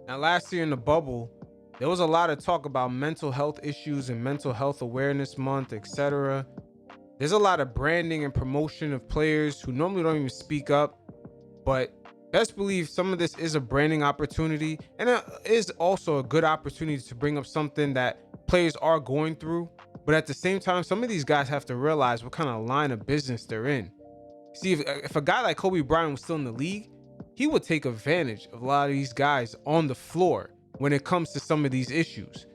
Now, last year in the bubble, there was a lot of talk about mental health issues and mental health awareness month, etc. There's a lot of branding and promotion of players who normally don't even speak up, but best believe some of this is a branding opportunity, and it is also a good opportunity to bring up something that players are going through. But at the same time, some of these guys have to realize what kind of line of business they're in. See, if a guy like Kobe Bryant was still in the league, he would take advantage of a lot of these guys on the floor when it comes to some of these issues.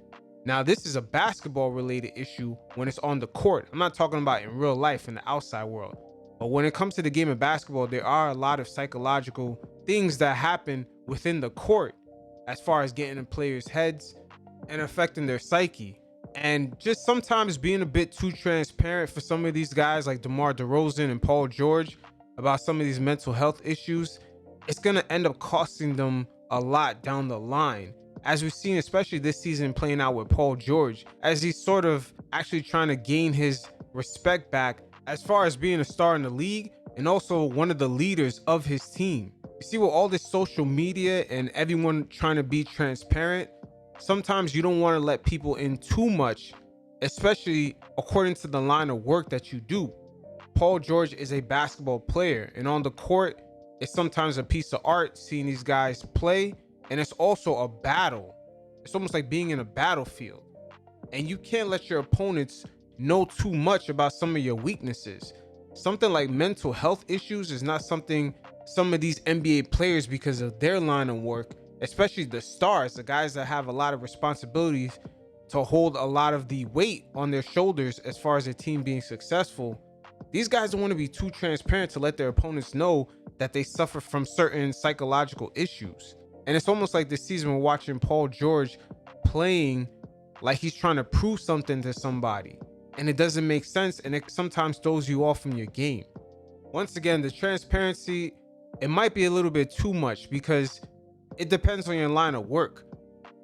Now, this is a basketball related issue when it's on the court. I'm not talking about in real life in the outside world. But when it comes to the game of basketball, there are a lot of psychological things that happen within the court as far as getting in players' heads and affecting their psyche. And just sometimes being a bit too transparent for some of these guys like DeMar DeRozan and Paul George about some of these mental health issues, it's going to end up costing them a lot down the line. As we've seen, especially this season playing out with Paul George, as he's sort of actually trying to gain his respect back as far as being a star in the league and also one of the leaders of his team. You see, with all this social media and everyone trying to be transparent, sometimes you don't want to let people in too much, especially according to the line of work that you do. Paul George is a basketball player, and on the court, it's sometimes a piece of art seeing these guys play, and it's also a battle. It's almost like being in a battlefield, and you can't let your opponents know too much about some of your weaknesses. Something like mental health issues is not something some of these NBA players, because of their line of work, especially the stars, the guys that have a lot of responsibilities to hold a lot of the weight on their shoulders as far as their team being successful, these guys don't want to be too transparent to let their opponents know that they suffer from certain psychological issues. And it's almost like this season we're watching Paul George playing like he's trying to prove something to somebody, and it doesn't make sense, and it sometimes throws you off from your game. Once again, the transparency, it might be a little bit too much because it depends on your line of work.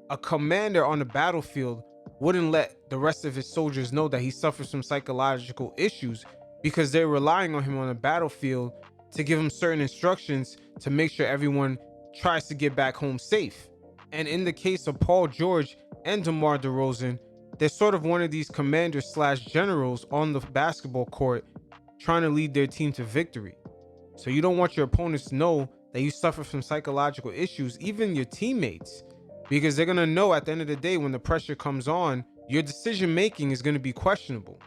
A commander on the battlefield wouldn't let the rest of his soldiers know that he suffers from psychological issues because they're relying on him on the battlefield to give him certain instructions to make sure everyone tries to get back home safe. And in the case of Paul George and DeMar DeRozan, they're sort of one of these commanders slash generals on the basketball court trying to lead their team to victory. So you don't want your opponents to know that you suffer from psychological issues, even your teammates, because they're going to know at the end of the day when the pressure comes on, your decision making is going to be questionable.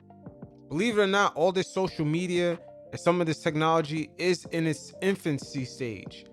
Believe it or not, all this social media and some of this technology is in its infancy stage.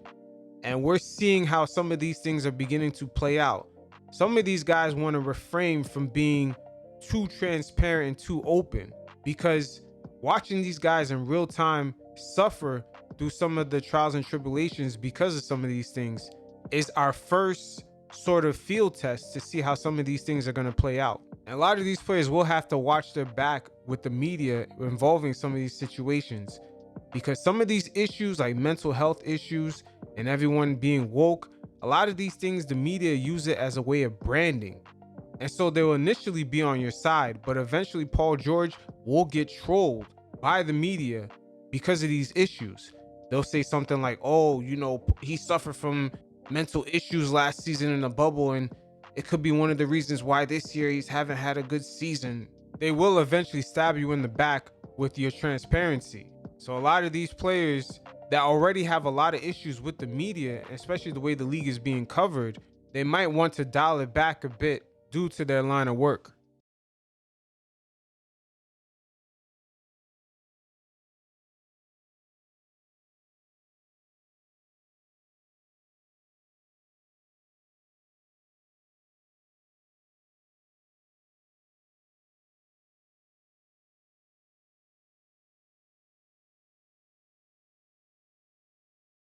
And we're seeing how some of these things are beginning to play out. Some of these guys want to refrain from being too transparent and too open, because watching these guys in real time suffer through some of the trials and tribulations because of some of these things is our first sort of field test to see how some of these things are going to play out. And a lot of these players will have to watch their back with the media involving some of these situations, because some of these issues like mental health issues and everyone being woke, a lot of these things the media use it as a way of branding. And so they will initially be on your side, but eventually Paul George will get trolled by the media because of these issues. They'll say something like, oh, he suffered from mental issues last season in the bubble, and it could be one of the reasons why this year he's haven't had a good season. They will eventually stab you in the back with your transparency. So a lot of these players that already have a lot of issues with the media, especially the way the league is being covered, they might want to dial it back a bit due to their line of work.